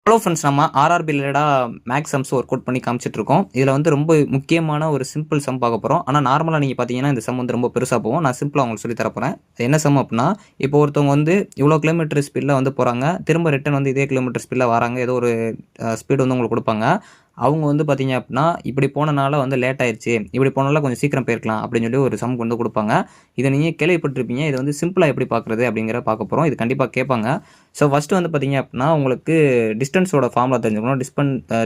Hello friends, நம்ம RRB ரிலேட்டடாக maths sums work out பண்ணி காமிச்சிட்ருக்கோம். இதில் வந்து ரொம்ப முக்கியமான ஒரு சிம்பிள் சம் பார்க்க போகிறோம். ஆனால் நார்மலாக நீங்கள் பார்த்தீங்கன்னா இந்த சம் வந்து ரொம்ப பெருசாக போகும். நான் சிம்பிளாக உங்களுக்கு சொல்லி தரப்போகிறேன். என்ன சம் அப்படின்னா, இப்போ ஒருத்தவங்க வந்து இவ்வளோ கிலோமீட்டர் ஸ்பீடில் வந்து போகிறாங்க, திரும்ப ரிட்டன் வந்து இதே கிலோமீட்டர் ஸ்பீடில் வராங்க. ஏதோ ஒரு ஸ்பீடு வந்து உங்களுக்கு கொடுப்பாங்க. அவங்க வந்து பார்த்தீங்க அப்படின்னா, இப்படி போனனால வந்து லேட் ஆயிடுச்சு, இப்படி போனால கொஞ்சம் சீக்கிரம் போயிருக்கலாம் அப்படின்னு சொல்லி ஒரு சம் வந்து கொடுப்பாங்க. இதை நீங்கள் கேள்விப்பட்டிருப்பீங்க. இது வந்து சிம்பிளாக எப்படி பார்க்குறது அப்படிங்கிற பார்க்க போகிறோம். இது கண்டிப்பாக கேட்பாங்க. ஸோ ஃபஸ்ட்டு வந்து பார்த்தீங்க அப்படின்னா, உங்களுக்கு டிஸ்டன்ஸோட ஃபார்முலா தெரிஞ்சுக்கணும்.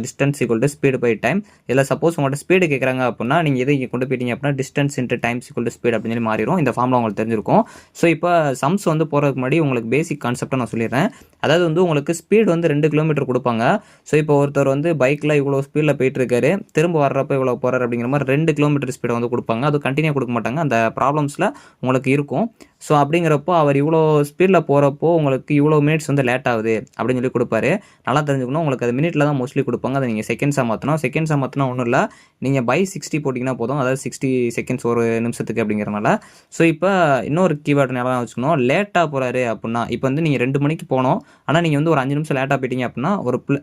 Distance equal to speed by time. இதில் சப்போஸ் உங்கள்கிட்ட ஸ்பீடு கேட்குறாங்க அப்படின்னா, நீங்கள் எதை இங்கே கொண்டு போயிட்டீங்க அப்படின்னா, distance into times equal to speed அப்படின்னு சொல்லி மாறிடும். இந்த ஃபார்முலா உங்களுக்கு தெரிஞ்சிருக்கும். ஸோ இப்போ சம்ஸ் வந்து போகிறதுக்கு முன்னாடி உங்களுக்கு பேசிக் கான்செப்டை நான் சொல்லிடுறேன். அதாவது வந்து உங்களுக்கு ஸ்பீடு வந்து 2 கிலோமீட்டர் கொடுப்பாங்க. ஸோ இப்போ ஒருத்தர் வந்து பைக்கில் இவ்வளோ ஸ்பீடில் போயிட்டு இருக்காரு, திரும்ப வர்றப்போ இவ்வளோ போகிறார் அப்படிங்கிற மாதிரி 2 கிலோமீட்டர் ஸ்பீடை வந்து கொடுப்பாங்க. அது கண்டினியூ கொடுக்க மாட்டாங்க. அந்த ப்ராப்ளம்ஸில் உங்களுக்கு இருக்கும். ஸோ அப்படிங்கிறப்போ அவர் இவ்வளோ ஸ்பீடில் போகிறப்போ உங்களுக்கு இவ்வளோ மினிட்ஸ் வந்து லேட் ஆகுது அப்படின்னு சொல்லி கொடுப்பாரு. நல்லா தெரிஞ்சுக்கணும். உங்களுக்கு அது மினிட்ல தான் மோஸ்ட்லி கொடுப்பாங்க. அதை நீங்கள் செகண்ட்ஸாக மாற்றணும். செகண்ட்ஸாக மாற்றினா ஒன்றும் இல்லை, நீங்கள் பை 60 போட்டிங்கன்னா போதும். அதாவது 60 செகண்ட்ஸ் ஒரு நிமிஷத்துக்கு அப்படிங்கிறனால. ஸோ இப்போ இன்னொரு கீவேர்டு ஞாபகம் வச்சுக்கணும். லேட்டாக போகிறாரு அப்படின்னா, இப்போ வந்து நீங்கள் 2 மணிக்கு போனோம், ஆனால் நீங்கள் வந்து ஒரு 5 நிமிஷம் லேட்டாக போயிட்டீங்க அப்படின்னா,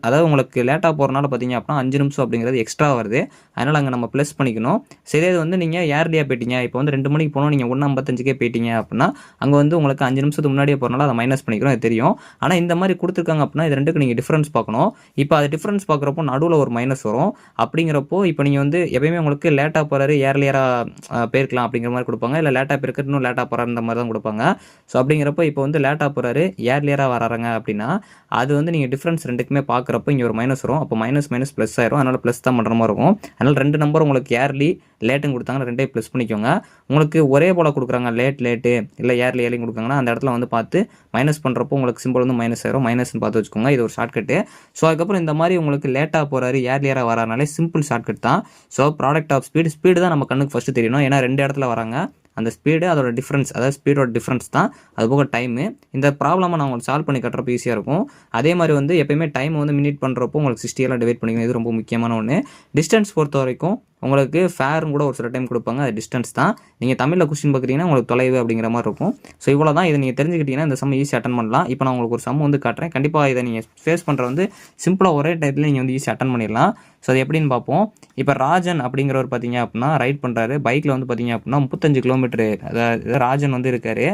அதாவது உங்களுக்கு லேட்டாக போகிறனால பார்த்தீங்க அப்படின்னா 5 நிமிஷம் அப்படிங்கிறது எக்ஸ்ட்ரா வருது. அதனால் அங்கே நம்ம ப்ளஸ் பண்ணிக்கணும். சரி, அது வந்து நீங்கள் ஏர்லியாக போயிட்டீங்க, இப்போ வந்து 2 மணிக்கு போனோம், நீங்கள் 1:55 போயிட்டீங்க அப்படின்னா, அங்கே வந்து உங்களுக்கு 5 நிமிஷத்துக்கு முன்னாடியே போகிறனால அதை மைனஸ் பண்ணிக்கிறோம். அது தெரியும். ஆனால் இந்த மாதிரி கொடுத்துருக்காங்க அப்படின்னா, இது ரெண்டுக்கு நீங்கள் டிஃப்ரென்ஸ் பார்க்கணும். இப்போ அது டிஃப்ரென்ஸ் பார்க்குறப்போ நடுவில் ஒரு மைனஸ் வரும். அப்படிங்கிறப்போ இப்போ நீங்கள் வந்து எப்பயுமே உங்களுக்கு லேட்டாக போகிறாரு, ஏர்லியராக போயிருக்கலாம் அப்படிங்கிற மாதிரி கொடுப்பாங்க. இல்லை லேட்டாக போயிருக்க இன்னும் லேட்டாக போகிறாரு இந்த மாதிரி தான் கொடுப்பாங்க. ஸோ அப்படிங்கிறப்போ இப்போ வந்து லேட்டாக போகிறாரு, ஏர்லியராக வராங்க அப்படின்னா, அது வந்து நீங்கள் டிஃப்ரென்ஸ் ரெண்டுக்குமே பார்க்குறப்போ இங்கே ஒரு மைனஸ் வரும். அப்போ மைனஸ் மைனஸ் ப்ளஸ் ஆயிரும். அதனால் ப்ளஸ் தான் பண்ணுற மாதிரி இருக்கும். அதனால் 2 நம்பர் உங்களுக்கு ஏர்லி லேட்டுன்னு கொடுத்தாங்கன்னா 2 ப்ளஸ் பண்ணிக்கோங்க. உங்களுக்கு ஒரே போல் கொடுக்குறாங்க, லேட்டு இல்லை ஏர்லியும் கொடுக்குறாங்கன்னா அந்த இடத்துல வந்து பார்த்து மைனஸ் பண்ணுறப்போ உங்களுக்கு சிம்பிள் வந்து மைனஸ் ஆயிரும். மைனஸ்ன்னு பார்த்து வச்சுக்கோங்க. இது ஒரு ஷார்ட்கட்டு. ஸோ அதுக்கப்புறம் இந்த மாதிரி உங்களுக்கு லேட்டாக போகிறாரு, ஏர்லியராக வரானாலே சிம்பிள் ஷார்ட்கட் தான். ஸோ ப்ராடக்ட் ஆஃப் ஸ்பீடு தான் நம்ம கண்ணுக்கு ஃபஸ்ட்டு தெரியணும். ஏன்னா 2 இடத்துல வராங்க. அந்த ஸ்பீடு அதோட டிஃப்ரென்ஸ், அதாவது ஸ்பீடோட டிஃப்ரென்ஸ் தான். அது போக டைமு. இந்த ப்ராப்ளமை நான் உங்களுக்கு சால்வ் பண்ணி கட்டுறப்போ ஈஸியாக இருக்கும். அதே மாதிரி வந்து எப்பயுமே டைம் வந்து மினிட் பண்ணுறப்போ உங்களுக்கு 60 டிவைட் பண்ணிக்கணும். இது ரொம்ப முக்கியமான ஒன்று. டிஸ்டன்ஸ் பொறுத்த வரைக்கும் உங்களுக்கு ஃபேரும் கூட ஒரு சில டைம் கொடுப்பாங்க. அது டிஸ்டன்ஸ் தான். நீங்கள் தமிழில் கொஸ்டின் பார்க்குறீங்கன்னா உங்களுக்கு தொலைவு அப்படிங்கிற மாதிரி இருக்கும். ஸோ இவ்வளோ தான். இதை நீங்கள் தெரிஞ்சுக்கிட்டீங்கன்னா இந்த சம் ஈஸி அட்டன் பண்ணலாம். இப்போ நான் உங்களுக்கு ஒரு சம் வந்து காட்டுறேன். கண்டிப்பாக இதை நீங்கள் ஃபேஸ் பண்ணுற வந்து சிம்பிளாக ஒரே டைத்தில் நீங்கள் வந்து ஈஸி அட்டன் பண்ணிடலாம். ஸோ அது எப்படின்னு பார்ப்போம். இப்போ ராஜன் அப்படிங்கிறவர் பார்த்தீங்க அப்படின்னா ரைட் பண்ணுறாரு. பைக்கில் வந்து பார்த்தீங்க அப்படின்னா 35 கிலோமீட்டரு, அதாவது ராஜன் வந்து இருக்கார்.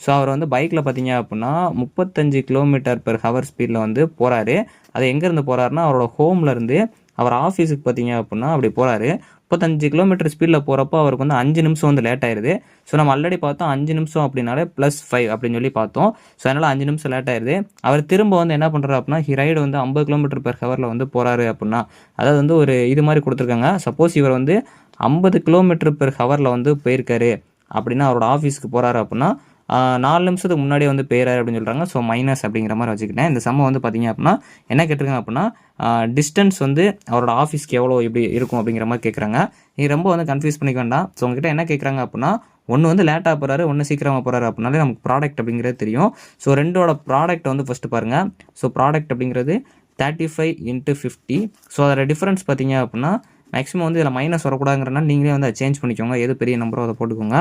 ஸோ அவர் வந்து பைக்கில் பார்த்தீங்க அப்படின்னா 35 km/h ஸ்பீடில் வந்து போகிறாரு. அது எங்கேருந்து போகிறாருன்னா, அவரோட ஹோம்லேருந்து அவர் ஆஃபீஸுக்கு பார்த்தீங்க அப்படின்னா அப்படி போகிறாரு. 35 கிலோமீட்டர் ஸ்பீடில் போகிறப்போ அவருக்கு வந்து 5 நிமிஷம் வந்து லேட் ஆயிடுது. ஸோ நம்ம ஆல்ரெடி பார்த்தோம் 5 நிமிஷம் அப்படின்னாலே +5 அப்படின்னு சொல்லி பார்த்தோம். ஸோ அதனால் 5 நிமிஷம் லேட் ஆயிடுது. அவர் திரும்ப வந்து என்ன பண்ணுறாரு அப்படின்னா, ரைடு வந்து 50 km/h வந்து போகிறாரு அப்படின்னா, அதாவது வந்து ஒரு இது மாதிரி கொடுத்துருக்காங்க. சப்போஸ் இவர் வந்து 50 km/h வந்து போயிருக்காரு அப்படின்னா, அவரோட ஆஃபீஸுக்கு போகிறாரு அப்படின்னா 4 நிமிஷத்துக்கு முன்னாடியே வந்து போயிறாரு அப்படின்னு சொல்கிறாங்க. ஸோ மைனஸ் அப்படிங்கிற மாதிரி வச்சுக்கிட்டேன். இந்த சம்ம வந்து பார்த்தீங்க அப்படின்னா என்ன கேட்டிருக்காங்க அப்படின்னா, டிஸ்டன்ஸ் வந்து அவரோட ஆஃபீஸ்க்கு எவ்வளோ இப்படி இருக்கும் அப்படிங்கிற மாதிரி கேட்குறாங்க. நீங்கள் ரொம்ப வந்து கன்ஃபியூஸ் பண்ணிக்க வேண்டாம். ஸோ உங்ககிட்ட என்ன கேட்குறாங்க அப்படின்னா, ஒன்று வந்து லேட்டாக போகிறாரு, ஒன்று சீக்கிரமாக போகிறாரு அப்படின்னாலே நமக்கு ப்ராடக்ட் அப்படிங்கிறது தெரியும். ஸோ ரெண்டோட ப்ராடக்ட் வந்து ஃபஸ்ட்டு பாருங்கள். ஸோ ப்ராடக்ட் அப்படிங்கிறது 35 × 50. ஸோ அதோட டிஃப்ரென்ஸ் பார்த்தீங்க அப்படின்னா மேக்ஸிமம் வந்து இதில் மைனஸ் வரக்கூடாதுங்கிறனால நீங்களே வந்து அதை சேஞ்ச் பண்ணிக்கோங்க. எது பெரிய நம்பரோ அதை போட்டுக்கோங்க.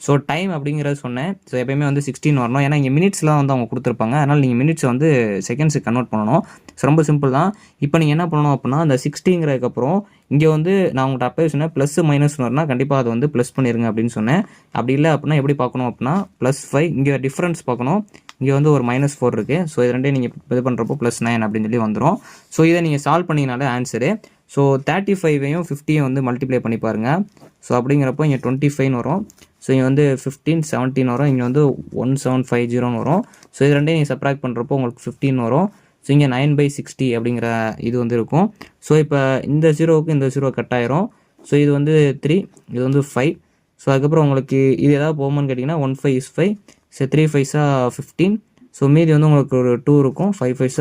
ஸோ டைம் அப்படிங்கிறது சொன்னேன். ஸோ எப்பயுமே வந்து 16 வரணும். ஏன்னா இங்கே மினிட்ஸ்லாம் வந்து அவங்க கொடுத்துருப்பாங்க. அதனால் நீங்கள் மினிட்ஸ் வந்து செகண்ட்ஸுக்கு கன்வெர்ட் பண்ணணும். ஸோ ரொம்ப சிம்பிள் தான். இப்போ நீங்கள் என்ன பண்ணணும் அப்படின்னா, அந்த 60ங்கிறதுக்கப்புறம் இங்கே வந்து நான் உங்கள்கிட்ட அப்பவே சொன்னேன் ப்ளஸ் மைனஸ் வரணும்னா கண்டிப்பாக அதை வந்து ப்ளஸ் பண்ணிடுங்க அப்படின்னு சொன்னேன். அப்படி இல்லை அப்படின்னா எப்படி பார்க்கணும் அப்படின்னா, +5 இங்கே டிஃப்ரென்ஸ் பார்க்கணும். இங்கே வந்து ஒரு -4 இருக்குது. ஸோ இது ரெண்டே நீங்கள் இது பண்ணுறப்போ +9 அப்படின்னு சொல்லி வந்துடும். ஸோ இதை நீங்கள் சால்வ் பண்ணிங்கனாலே ஆன்சரு. ஸோ 35ஐயும் 50ஐயும் வந்து மல்டிப்ளை பண்ணி பாருங்கள். ஸோ அப்படிங்கிறப்போ இங்கே 25 வரும். ஸோ இங்கே வந்து 15 17 வரும். இங்கே வந்து 1750 வரும். ஸோ இது ரெண்டையும் நீங்கள் சப்ராக்ட் பண்ணுறப்போ உங்களுக்கு 15 வரும். ஸோ இங்கே 9/60 அப்படிங்கிற இது வந்து இருக்கும். ஸோ இப்போ இந்த 0க்கு இந்த 0 கட் ஆயிரும். ஸோ இது வந்து 3, இது வந்து 5. ஸோ அதுக்கப்புறம் உங்களுக்கு இது ஏதாவது போகுமான்னு கேட்டிங்கன்னா 1 5 is 5. So 3 5s 15. ஸோ மீதி வந்து உங்களுக்கு ஒரு 2 இருக்கும். 5 5s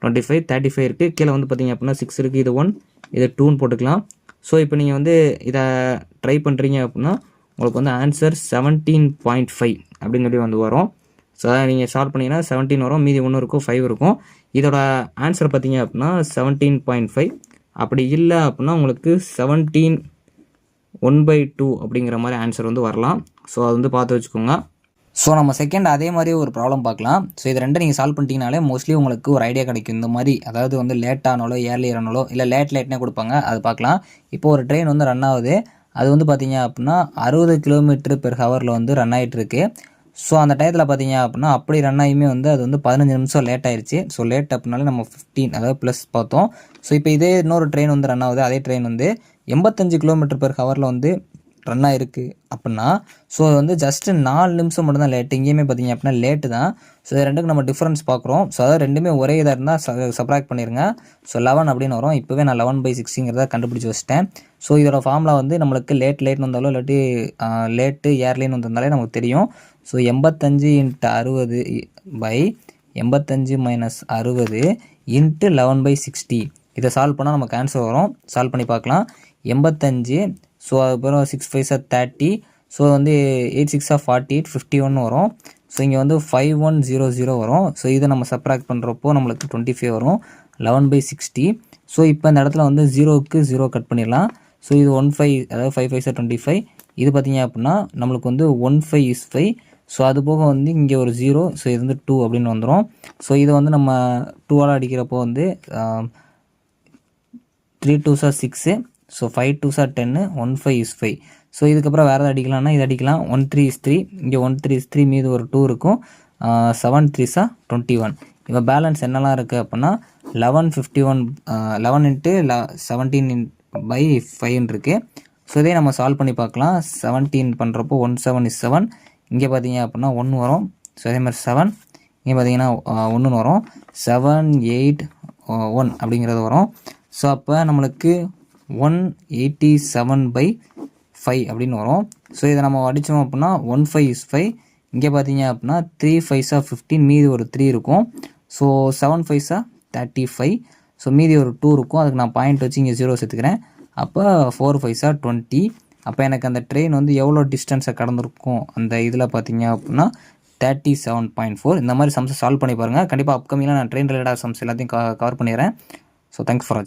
25, 35 இருக்குது. கீழே வந்து பார்த்தீங்க அப்படின்னா 6 இருக்குது. இது 1, இது 2ன்னு போட்டுக்கலாம். ஸோ இப்போ நீங்கள் வந்து இதை ட்ரை பண்ணுறீங்க அப்படின்னா உங்களுக்கு வந்து ஆன்சர் 17.5 அப்படின்னு சொல்லி வந்து வரும். ஸோ அதை நீங்கள் சால்வ் பண்ணிங்கன்னா 17 வரும். மீதி 1 இருக்கும், 5 இருக்கும். இதோட ஆன்சர் பார்த்தீங்க அப்படின்னா 17.5. அப்படி இல்லை அப்படின்னா உங்களுக்கு 17 1/2 அப்படிங்கிற மாதிரி ஆன்சர் வந்து வரலாம். ஸோ அது வந்து பார்த்து வச்சுக்கோங்க. ஸோ நம்ம செகண்ட் அதே மாதிரி ஒரு ப்ராப்ளம் பார்க்கலாம். ஸோ இது ரெண்டும் நீங்கள் சால்வ் பண்ணிட்டீங்கனாலே மோஸ்ட்லி உங்களுக்கு ஒரு ஐடியா கிடைக்கும். இந்த மாதிரி அதாவது வந்து லேட்டானாலோ ஏர்லியர் ஆனாலோ இல்லை லேட்னே கொடுப்பாங்க, அது பார்க்கலாம். இப்போ ஒரு ட்ரெயின் வந்து ரன் ஆகுது. அது வந்து பார்த்தீங்க அப்படின்னா 60 km/h வந்து ரன் ஆகிட்டு இருக்கு. ஸோ அந்த டயத்தில் பார்த்தீங்க அப்படின்னா அப்படி ரன் ஆகியுமே வந்து அது வந்து 15 நிமிஷம் லேட் ஆயிடுச்சு. ஸோ லேட் அப்படின்னாலே நம்ம 15 அதாவது ப்ளஸ் பார்த்தோம். ஸோ இப்போ இதே இன்னொரு ட்ரெயின் வந்து ரன் ஆகுது. அதே ட்ரெயின் வந்து 85 km/h வந்து ரன் ஆகிருக்கு அப்படின்னா, ஸோ அது வந்து ஜஸ்ட்டு 4 நிமிஷம் மட்டும் தான் லேட்டு. இங்கேயுமே பார்த்தீங்க அப்படின்னா லேட்டு தான். ஸோ இது ரெண்டுக்கும் நம்ம டிஃப்ரென்ஸ் பார்க்குறோம். ஸோ அதாவது ரெண்டுமே ஒரே இதாக இருந்தால் சப்ராக்ட் பண்ணிடுங்க. ஸோ 11 அப்படின்னு வரும். இப்போவே நான் 11/60 கண்டுபிடிச்சி வச்சிட்டேன். ஸோ இதோட ஃபார்முலா வந்து நம்மளுக்கு லேட்னு வந்தாலும் இல்லாட்டி லேட்டு ஏர்லின்னு வந்திருந்தாலே நமக்கு தெரியும். ஸோ 85 × 60 85 - 60 × 11/60 இதை சால்வ் பண்ணால் நமக்கு ஆன்சர் வரும். சால்வ் பண்ணி பார்க்கலாம். 85, ஸோ அதுக்கப்புறம் 6 5 30, ஸோ வந்து 8 6 48, 51 வரும். ஸோ இங்கே வந்து 5100 வரும். ஸோ இதை நம்ம சப்ராக்ட் பண்ணுறப்போ நம்மளுக்கு 25 வரும். 11/60. ஸோ இப்போ இந்த இடத்துல வந்து 0க்கு 0 கட் பண்ணிடலாம். ஸோ இது 15, அதாவது 5 5 25. இது பார்த்தீங்க அப்படின்னா நம்மளுக்கு வந்து 15 is 5. ஸோ அது போக வந்து இங்கே ஒரு 0, ஸோ இது வந்து 2 அப்படின்னு வந்துடும். ஸோ இதை வந்து நம்ம 2ஆல் அடிக்கிறப்போ வந்து 3 2s 6, so 5 2s 10, 15 is 5. So இதுக்கப்புறம் வேறு எதாவது அடிக்கலாம்னா இது அடிக்கலாம். 1 3 is 3, இங்கே 1 3 is 3, மீது ஒரு 2 இருக்கும். 7 3s 21. இப்போ பேலன்ஸ் என்னெல்லாம் இருக்குது அப்படின்னா 11 × 17/5 இருக்குது. ஸோ இதே நம்ம சால்வ் பண்ணி பார்க்கலாம். 17 பண்ணுறப்போ 1 7 is 7. இங்கே பார்த்தீங்க அப்படின்னா 1 வரும். ஸோ அதே மாதிரி 7, இங்கே பார்த்தீங்கன்னா 1 வரும். 7 8 1 அப்படிங்கிறது வரும். ஸோ அப்போ நம்மளுக்கு 187/5 அப்படின்னு வரும். ஸோ இதை நம்ம அடித்தோம் அப்படின்னா 15 is 5. இங்கே பார்த்தீங்க அப்படின்னா 3 5s 15, மீதி ஒரு 3 இருக்கும். So 7 5s 35. ஸோ மீதி ஒரு 2 இருக்கும். அதுக்கு நான் பாயிண்ட் வச்சு இங்கே 0 சேர்த்துக்கிறேன். அப்போ 4 5s 20. அப்போ எனக்கு அந்த ட்ரெயின் வந்து எவ்வளோ டிஸ்டன்ஸை கடந்திருக்கும் அந்த இதில் பார்த்தீங்க அப்படின்னா 37.4. இந்த மாதிரி சம்ஸை சால்வ் பண்ணி பாருங்கள். கண்டிப்பாக அப்கமிங்கில் நான் ட்ரெயின் ரிலேட்டட் சம்ஸ் எல்லாத்தையும் கவர் பண்ணிடுறேன். ஸோ தேங்க்ஸ் ஃபார் வாட்சிங்.